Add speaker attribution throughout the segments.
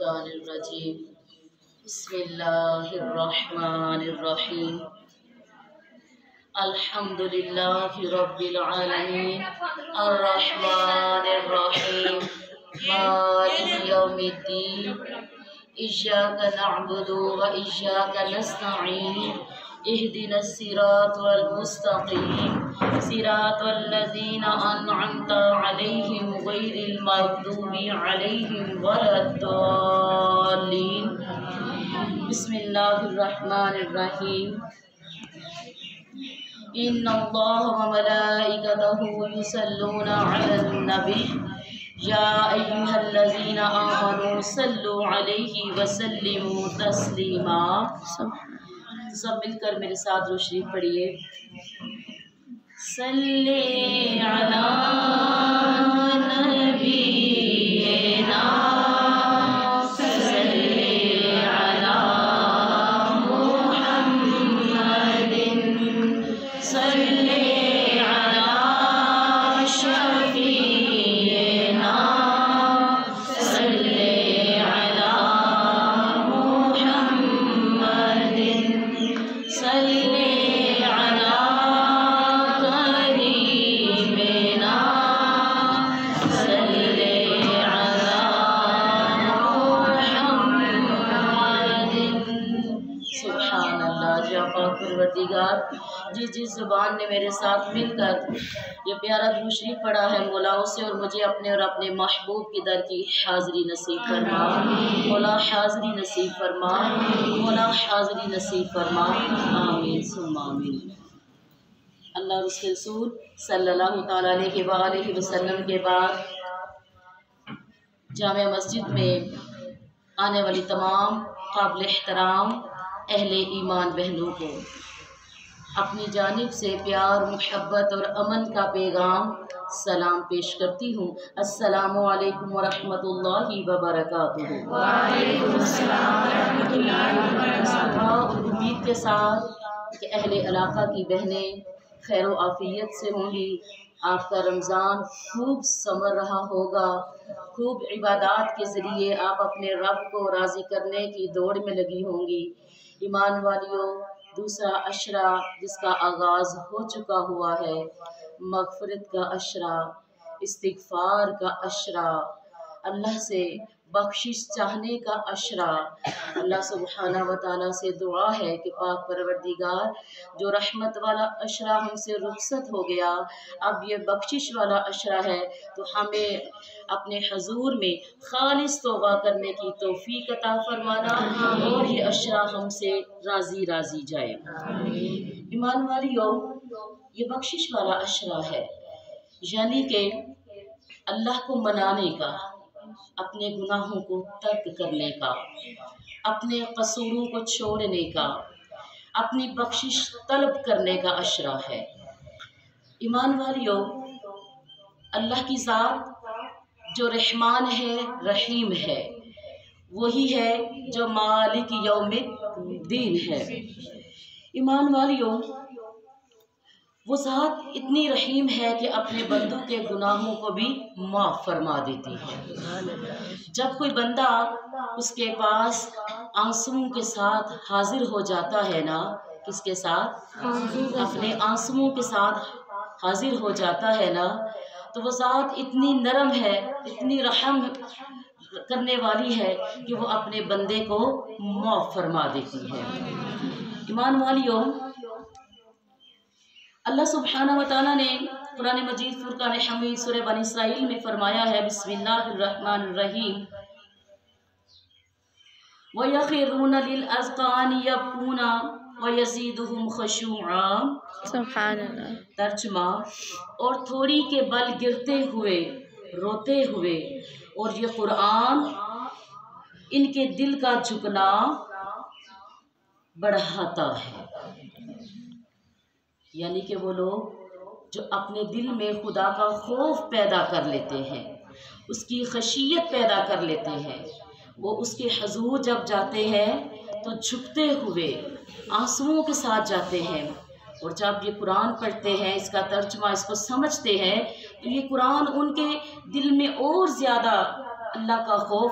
Speaker 1: الشیطان الرجیم بسم اللہ الرحمن الرحیم الحمدللہ رب العالمین الرحمن الرحیم مالک یوم الدین ایاک نعبد و ایاک نستعین اهدنا الصراط المستقیم صراط الذین انعمت علیہم غیر المغضوب علیہم ولا الضالین بسم اللہ الرحمن الرحیم ان اللہ و ملائکتہ یصلون علی النبی یا ایہا الذین آمنوا صلوا علیہ وسلموا تسلیما۔ سب مل کر میرے ساتھ درود شریف پڑھیے۔ صلی علی نبینا صلی علی محمد صلی علی شفیعنا صلی علی محمد صلی علی کریمنا صلی علی محمد۔ سبحان اللہ۔ جا پاک پروردگار جس زبان نے میرے ساتھ مل کر یہ پیارا درود شریف پڑھا ہے، مولا اسے اور مجھے اپنے اور اپنے محبوب کی در کی حاضری نصیب فرما۔ مولا حاضری نصیب فرما، مولا حاضری نصیب فرما، آمین ثم آمین۔ اللہ اور اس کے رسول صلی اللہ تعالیٰ علیہ وآلہ وسلم کے بعد جامع مسجد میں آنے والی تمام قابل احترام اہل ایمان بہنوں کو اپنی جانب سے پیار، محبت اور امن کا پیغام سلام پیش کرتی ہوں۔ السلام علیکم ورحمۃ اللہ وبرکاتہ۔
Speaker 2: وعلیکم السلام ورحمۃ اللہ وبرکاتہ۔
Speaker 1: اور امید کے ساتھ کہ اہل علاقہ کی بہنیں خیر و عافیت سے ہوں گی، آپ کا رمضان خوب ثمر رہا ہوگا، خوب عبادات کے ذریعے آپ اپنے رب کو راضی کرنے کی دوڑ میں لگی ہوں گی۔ ایمان والیوں، دوسرا عشرہ جس کا آغاز ہو چکا ہوا ہے، مغفرت کا عشرہ، استغفار کا عشرہ، اللہ سے بخشش چاہنے کا عشرہ۔ اللہ سبحانہ و تعالیٰ سے دعا ہے کہ پاک پروردگار جو رحمت والا عشرہ ہم سے رخصت ہو گیا، اب یہ بخشش والا عشرہ ہے، تو ہمیں اپنے حضور میں خالص توبہ کرنے کی توفیق عطا فرمانا اور یہ عشرہ ہم سے راضی راضی جائے۔ ایمان والیوں، یہ بخشش والا عشرہ ہے، یعنی کہ اللہ کو منانے کا، اپنے گناہوں کو ترک کرنے کا، اپنے قصوروں کو چھوڑنے کا، اپنی بخشش طلب کرنے کا عشرہ ہے۔ ایمان والیوں، اللہ کی ذات جو رحمان ہے، رحیم ہے، وہی ہے جو مالک یوم الدین ہے۔ ایمان والیوں، وہ ذات اتنی رحیم ہے کہ اپنے بندوں کے گناہوں کو بھی معاف فرما دیتی ہے۔ جب کوئی بندہ اس کے پاس آنسوؤں کے ساتھ حاضر ہو جاتا ہے نا، کس کے ساتھ؟ اپنے آنسوؤں کے ساتھ حاضر ہو جاتا ہے نا، تو وہ ذات اتنی نرم ہے، اتنی رحم کرنے والی ہے کہ وہ اپنے بندے کو معاف فرما دیتی ہے۔ ایمان والیوں، اللہ سبحانہ و تعالیٰ نے قرآن مجید فرقان حمید سورہ بنی اسرائیل میں فرمایا ہے، بسم اللہ الرحمن الرحیم، وَيَخِرُّونَ لِلْأَذْقَانِ يَبْكُونَ وَيَزِيدُهُمْ خُشُوعًا۔
Speaker 2: سبحان اللہ۔
Speaker 1: ترجمہ، اور تھوڑی کے بل گرتے ہوئے، روتے ہوئے، اور یہ قرآن ان کے دل کا جھکنا بڑھاتا ہے۔ یعنی کہ وہ لوگ جو اپنے دل میں خدا کا خوف پیدا کر لیتے ہیں، اس کی خشیت پیدا کر لیتے ہیں، وہ اس کے حضور جب جاتے ہیں تو جھکتے ہوئے آنسوؤں کے ساتھ جاتے ہیں، اور جب یہ قرآن پڑھتے ہیں، اس کا ترجمہ اس کو سمجھتے ہیں، تو یہ قرآن ان کے دل میں اور زیادہ اللہ کا خوف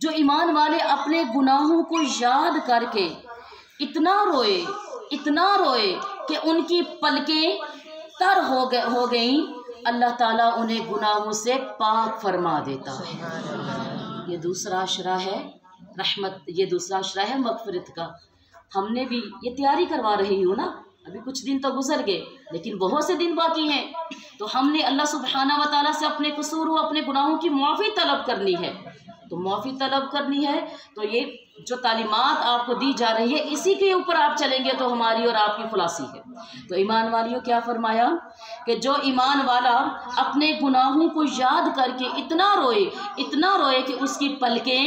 Speaker 1: جو ایمان والے اپنے گناہوں کو یاد کر کے اتنا روئے کہ ان کی پلکیں تر ہو گئیں، اللہ تعالیٰ انہیں گناہوں سے پاک فرما دیتا ہے۔ یہ دوسرا عشرہ ہے رحمت، یہ دوسرا عشرہ ہے مغفرت کا۔ ہم نے بھی یہ تیاری کروا رہی ہوں نا، ابھی کچھ دن تو گزر گئے لیکن بہت سے دن باقی ہیں، تو ہم نے اللہ سبحانہ و تعالیٰ سے اپنے قصور و اپنے گناہوں کی معافی طلب کرنی ہے۔ تو معافی طلب کرنی ہے تو یہ جو تعلیمات آپ کو دی جا رہی ہے اسی کے اوپر آپ چلیں گے تو ہماری اور آپ کی خلاصی ہے۔ تو ایمان والیوں کیا فرمایا کہ جو ایمان والا اپنے گناہوں کو یاد کر کے اتنا روئے کہ اس کی پلکیں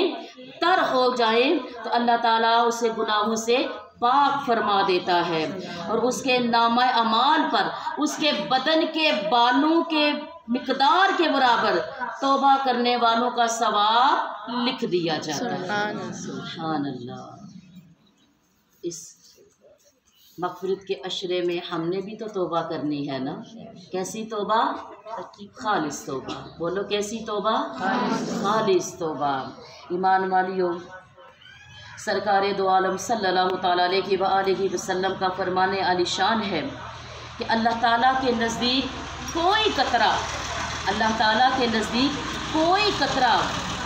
Speaker 1: تر ہو جائیں تو اللہ تعالیٰ اسے گناہوں سے پاک فرما دیتا ہے، اور اس کے نامہ اعمال پر اس کے بدن کے بالوں کے مقدار کے برابر توبہ کرنے والوں کا ثواب لکھ دیا جاتا ہے۔ سبحان اللہ۔ اس مغفرت کے عشرے میں ہم نے بھی تو توبہ کرنی ہے نا۔ کیسی توبہ؟ خالص توبہ۔ بولو کیسی توبہ؟ خالص توبہ۔ ایمان والیوں، سرکار دو عالم صلی اللہ تعالیٰ علیہ وآلہ وسلم کا فرمان عالی شان ہے کہ اللہ تعالیٰ کے نزدیک کوئی قطرہ، اللہ تعالیٰ کے نزدیک کوئی قطرہ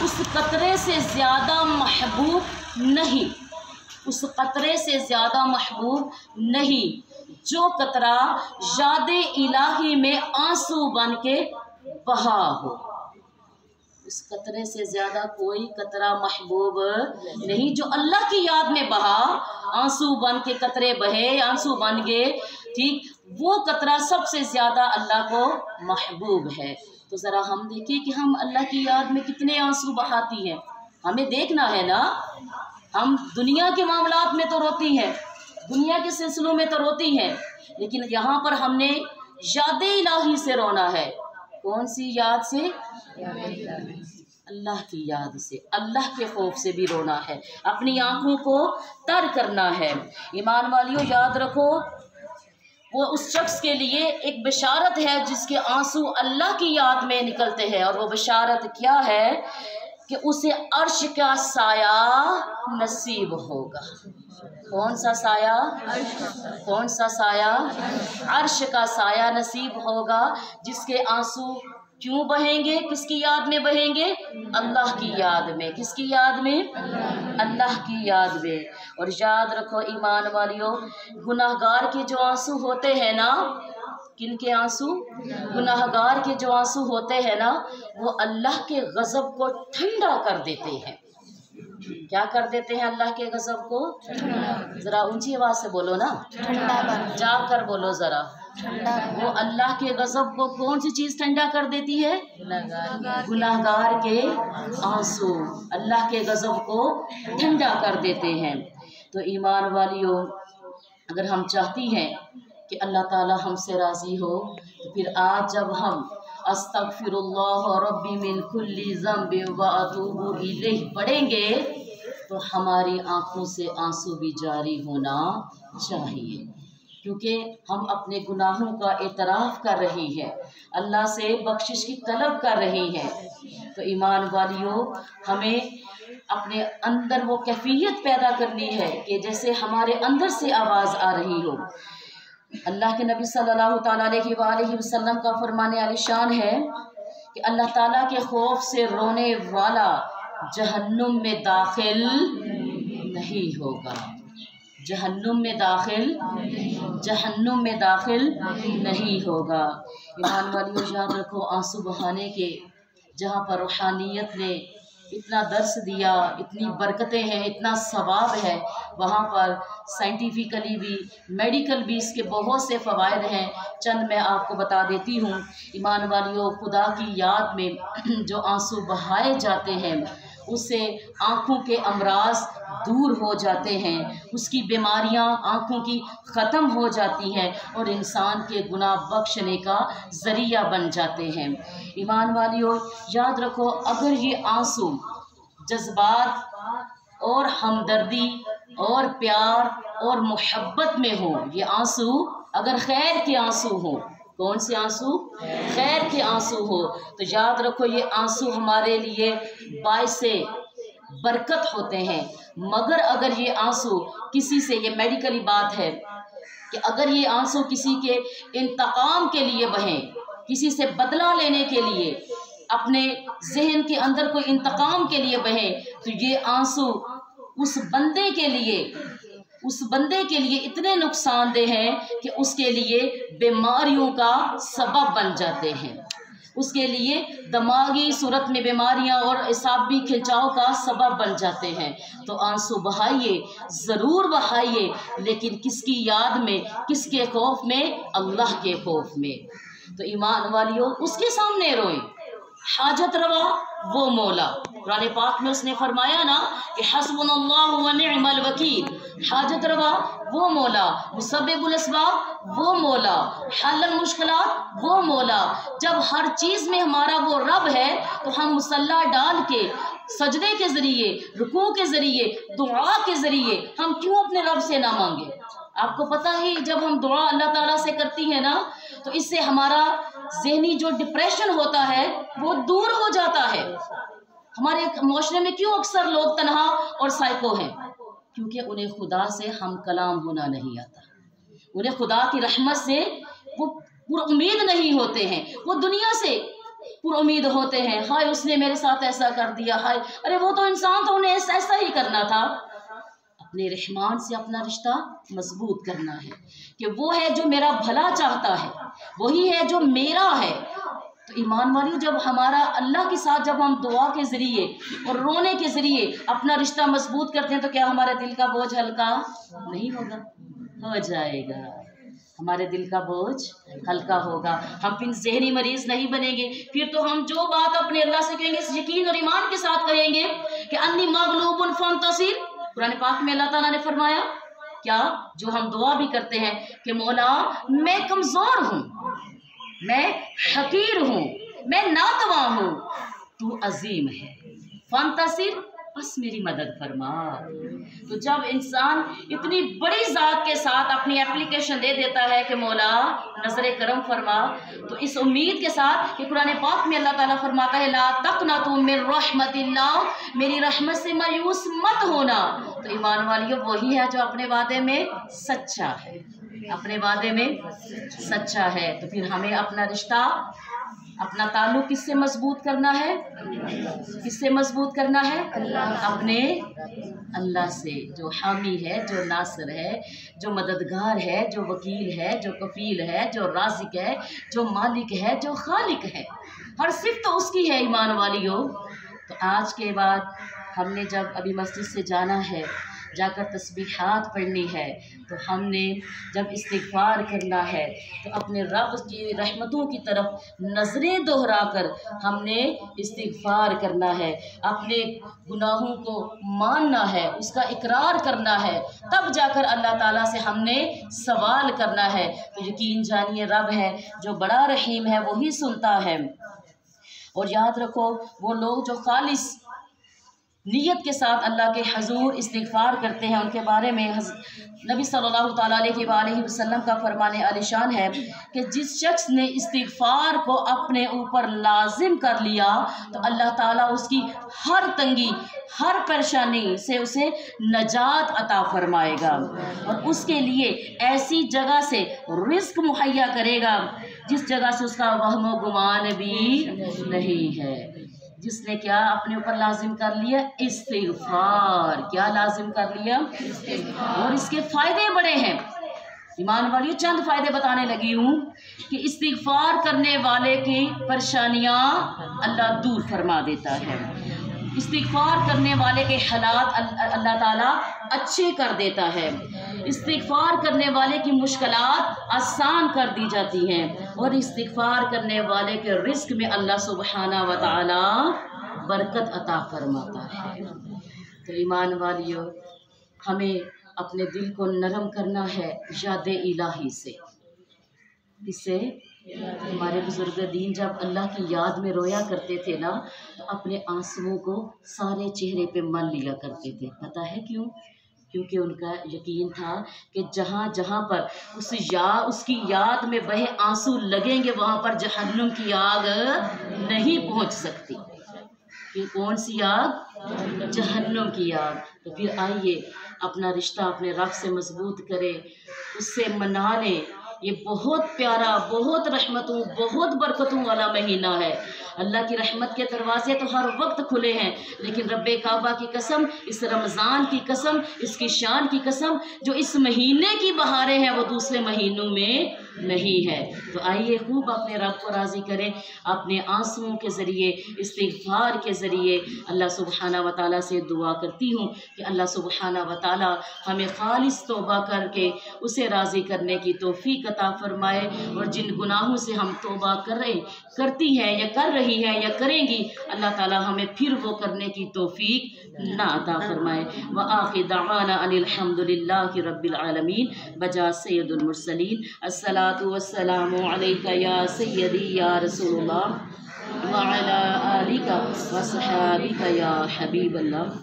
Speaker 1: اس قطرے سے زیادہ محبوب نہیں، اس قطرے سے زیادہ محبوب نہیں جو قطرہ یاد الہی میں آنسو بن کے بہا ہو۔ اس قطرے سے زیادہ کوئی قطرہ محبوب نہیں جو اللہ کی یاد میں بہا، آنسو بن کے قطرے بہے، آنسو بن گئے، ٹھیک، وہ قطرہ سب سے زیادہ اللہ کو محبوب ہے۔ تو ذرا ہم دیکھیں کہ ہم اللہ کی یاد میں کتنے آنسو بہاتی ہیں، ہمیں دیکھنا ہے نا۔ ہم دنیا کے معاملات میں تو روتی ہیں، دنیا کے سلسلوں میں تو روتی ہیں، لیکن یہاں پر ہم نے یاد الہی سے رونا ہے۔ کون سی یاد سے؟ اللہ کی یاد سے، اللہ کے خوف سے بھی رونا ہے، اپنی آنکھوں کو تر کرنا ہے۔ ایمان والیوں یاد رکھو، وہ اس شخص کے لیے ایک بشارت ہے جس کے آنسو اللہ کی یاد میں نکلتے ہیں، اور وہ بشارت کیا ہے کہ اسے عرش کا سایہ نصیب ہوگا۔ کون سا سایہ؟ کون سا سایہ؟ عرش کا سایہ نصیب ہوگا، جس کے آنسو کیوں بہیں گے؟ کس کی یاد میں بہیں گے؟ اللہ کی یاد میں۔ کس کی یاد میں؟ اللہ کی یاد میں۔ اور یاد رکھو ایمان والیوں، گناہگار کے جو آنسو ہوتے ہیں نا، کن کے آنسو؟ گناہگار کے جو آنسو ہوتے ہیں نا، وہ اللہ کے غضب کو ٹھنڈا کر دیتے ہیں۔ کیا کر دیتے ہیں اللہ کے غضب کو؟ ذرا اونچی آواز سے بولو نا، جا کر بولو ذرا۔ وہ اللہ کے غضب کو کون سی چیز ٹھنڈا کر دیتی ہے؟ گناہگار کے آنسو اللہ کے غضب کو ٹھنڈا کر دیتے ہیں۔ تو ایمان والیوں، اگر ہم چاہتی ہیں کہ اللہ تعالی ہم سے راضی ہو تو پھر آج جب ہم استغفر اللہ ربی من کل ذنب واتوب الیہ پڑھیں گے تو ہماری آنکھوں سے آنسو بھی جاری ہونا چاہیے، کیونکہ ہم اپنے گناہوں کا اعتراف کر رہی ہیں، اللہ سے بخشش کی طلب کر رہی ہیں۔ تو ایمان والیوں، ہمیں اپنے اندر وہ کیفیت پیدا کرنی ہے کہ جیسے ہمارے اندر سے آواز آ رہی ہو۔ اللہ کے نبی صلی اللہ تعالیٰ علیہ وآلہ وسلم کا فرمان عالی شان ہے کہ اللہ تعالیٰ کے خوف سے رونے والا جہنم میں داخل نہیں ہوگا، جہنم میں داخل نہیں ہوگا۔ ایمان والیوں یاد رکھو، آنسو بہانے کے جہاں پر روحانیت نے اتنا درس دیا، اتنی برکتیں ہیں، اتنا ثواب ہے، وہاں پر سائنٹیفیکلی بھی، میڈیکل بھی اس کے بہت سے فوائد ہیں، چند میں آپ کو بتا دیتی ہوں۔ ایمان والیوں، خدا کی یاد میں جو آنسو بہائے جاتے ہیں اس سے آنکھوں کے امراض دور ہو جاتے ہیں، اس کی بیماریاں آنکھوں کی ختم ہو جاتی ہیں اور انسان کے گناہ بخشنے کا ذریعہ بن جاتے ہیں۔ ایمان والیوں یاد رکھو، اگر یہ آنسو جذبات اور ہمدردی اور پیار اور محبت میں ہو، یہ آنسو اگر خیر کے آنسو ہوں، کون سے آنسو؟ خیر کے آنسو ہو، تو یاد رکھو یہ آنسو ہمارے لیے باعث برکت ہوتے ہیں، مگر اگر یہ آنسو کسی سے، یہ میڈیکلی بات ہے کہ اگر یہ آنسو کسی کے انتقام کے لیے بہیں، کسی سے بدلہ لینے کے لیے، اپنے ذہن کے اندر کوئی انتقام کے لیے بہیں، تو یہ آنسو اس بندے کے لیے اتنے نقصان دہ ہیں کہ اس کے لیے بیماریوں کا سبب بن جاتے ہیں، اس کے لیے دماغی صورت میں بیماریاں اور اعصابی کھنچاؤ کا سبب بن جاتے ہیں۔ تو آنسو بہائیے، ضرور بہائیے، لیکن کس کی یاد میں، کس کے خوف میں؟ اللہ کے خوف میں۔ تو ایمان والیوں، اس کے سامنے روئیں۔ حاجت روا وہ مولا، قرآن پاک میں اس نے فرمایا نا کہ حسبنا اللہ و نعم الوکیل، حاجت روا وہ مولا، مسبب الاسباب وہ مولا، حل المشکلات وہ مولا۔ جب ہر چیز میں ہمارا وہ رب ہے تو ہم مصلی ڈال کے سجدے کے ذریعے، رکوع کے ذریعے، دعا کے ذریعے ہم کیوں اپنے رب سے نہ مانگے؟ آپ کو پتہ ہی جب ہم دعا اللہ تعالیٰ سے کرتی ہیں نا تو اس سے ہمارا ذہنی جو ڈپریشن ہوتا ہے وہ دور ہو جاتا ہے۔ ہمارے معاشرے میں کیوں اکثر لوگ تنہا اور سائیکو ہیں؟ کیونکہ انہیں خدا سے ہم کلام ہونا نہیں آتا، انہیں خدا کی رحمت سے وہ پر امید نہیں ہوتے ہیں، وہ دنیا سے پر امید ہوتے ہیں۔ ہائے اس نے میرے ساتھ ایسا کر دیا، ہائے ارے وہ تو انسان تھا، انہیں ایسا ہی کرنا تھا۔ اپنے رحمان سے اپنا رشتہ مضبوط کرنا ہے کہ وہ ہے جو میرا بھلا چاہتا ہے، وہی ہے جو میرا ہے۔ تو ایمان والیوں، جب ہمارا اللہ کے ساتھ جب ہم دعا کے ذریعے اور رونے کے ذریعے اپنا رشتہ مضبوط کرتے ہیں تو کیا ہمارے دل کا بوجھ ہلکا نہیں ہوگا؟ ہو جائے گا، ہمارے دل کا بوجھ ہلکا ہوگا، ہم پھر ذہنی مریض نہیں بنیں گے۔ پھر تو ہم جو بات اپنے اللہ سے کہیں گے اس یقین اور ایمان کے ساتھ کہیں گے کہ انی مغلوب فانتصر۔ قرآن پاک میں اللہ تعالیٰ نے فرمایا کیا؟ جو ہم دعا بھی کرتے ہیں کہ مولا میں کمزور ہوں، میں حقیر ہوں، میں ناتواں ہوں، تو عظیم ہے، فانتصر بس میری مدد فرما۔ تو جب انسان اتنی بڑی ذات کے ساتھ اپنی اپلیکیشن دے دیتا ہے کہ مولا نظر کرم فرما، تو اس امید کے ساتھ کہ قرآن پاک میں اللہ تعالیٰ فرماتا ہے لا تقنطوا من رحمت اللہ، میری رحمت سے مایوس مت ہونا۔ تو ایمان والیوں، وہی ہے جو اپنے وعدے میں سچا ہے، اپنے وعدے میں سچا ہے۔ تو پھر ہمیں اپنا رشتہ، اپنا تعلق کس سے مضبوط کرنا ہے؟ کس سے مضبوط کرنا ہے؟ اپنے اللہ سے، جو حامی ہے، جو ناصر ہے، جو مددگار ہے، جو وکیل ہے، جو کفیل ہے، جو رازق ہے، جو مالک ہے، جو خالق ہے۔ ہر صفت تو اس کی ہے ایمان والیوں۔ تو آج کے بعد ہم نے جب ابھی مسجد سے جانا ہے، جا کر تسبیحات پڑھنی ہے، تو ہم نے جب استغفار کرنا ہے تو اپنے رب کی رحمتوں کی طرف نظریں دہرا کر ہم نے استغفار کرنا ہے، اپنے گناہوں کو ماننا ہے، اس کا اقرار کرنا ہے، تب جا کر اللہ تعالیٰ سے ہم نے سوال کرنا ہے۔ تو یقین جانیے رب ہے جو بڑا رحیم ہے، وہی سنتا ہے۔ اور یاد رکھو وہ لوگ جو خالص نیت کے ساتھ اللہ کے حضور استغفار کرتے ہیں، ان کے بارے میں نبی صلی اللہ تعالیٰ علیہ وآلہ وسلم کا فرمان عالی شان ہے کہ جس شخص نے استغفار کو اپنے اوپر لازم کر لیا تو اللہ تعالیٰ اس کی ہر تنگی، ہر پریشانی سے اسے نجات عطا فرمائے گا، اور اس کے لیے ایسی جگہ سے رزق مہیا کرے گا جس جگہ سے اس کا وہم و گمان بھی نہیں ہے۔ جس نے کیا اپنے اوپر لازم کر لیا؟ استغفار۔ کیا لازم کر لیا؟ اور اس کے فائدے بڑے ہیں ایمان والیوں، چند فائدے بتانے لگی ہوں کہ استغفار کرنے والے کی پریشانیاں اللہ دور فرما دیتا ہے، استغفار کرنے والے کے حالات اللہ تعالیٰ اچھے کر دیتا ہے، استغفار کرنے والے کی مشکلات آسان کر دی جاتی ہیں، اور استغفار کرنے والے کے رزق میں اللہ سبحانہ و تعالی برکت عطا فرماتا ہے۔ تو ایمان والیوں، ہمیں اپنے دل کو نرم کرنا ہے یاد الہی سے۔ اس سے ہمارے بزرگ دین جب اللہ کی یاد میں رویا کرتے تھے نا تو اپنے آنسوؤں کو سارے چہرے پہ مل لیا کرتے تھے۔ پتہ ہے کیوں؟ کیونکہ ان کا یقین تھا کہ جہاں جہاں پر اس کی یاد میں بہے آنسو لگیں گے وہاں پر جہنم کی آگ نہیں پہنچ سکتی۔ کہ کون سی آگ؟ جہنم کی آگ۔ تو پھر آئیے اپنا رشتہ اپنے رب سے مضبوط کریں، اس سے منا لیں۔ یہ بہت پیارا، بہت رحمتوں، بہت برکتوں والا مہینہ ہے۔ اللہ کی رحمت کے دروازے تو ہر وقت کھلے ہیں، لیکن رب کعبہ کی قسم، اس رمضان کی قسم، اس کی شان کی قسم، جو اس مہینے کی بہاریں ہیں وہ دوسرے مہینوں میں نہیں ہے۔ تو آئیے خوب اپنے رب کو راضی کریں، اپنے آنسوؤں کے ذریعے، استغفار کے ذریعے۔ اللہ سبحانہ و تعالیٰ سے دعا کرتی ہوں کہ اللہ سبحانہ و تعالیٰ ہمیں خالص توبہ کر کے اسے راضی کرنے کی توفیق عطا فرمائے، اور جن گناہوں سے ہم توبہ کرتی ہیں یا کر رہی ہیں یا کریں گی، اللہ تعالیٰ ہمیں پھر وہ کرنے کی توفیق نہ عطا فرمائے۔ وآخر دعوانا ان الحمد للہ رب العالمین، بجا سید المرسلین۔ الصلاۃ والسلام علیک یا سیدی یا رسول اللہ وعلی آلک وصحابک یا حبیب اللہ۔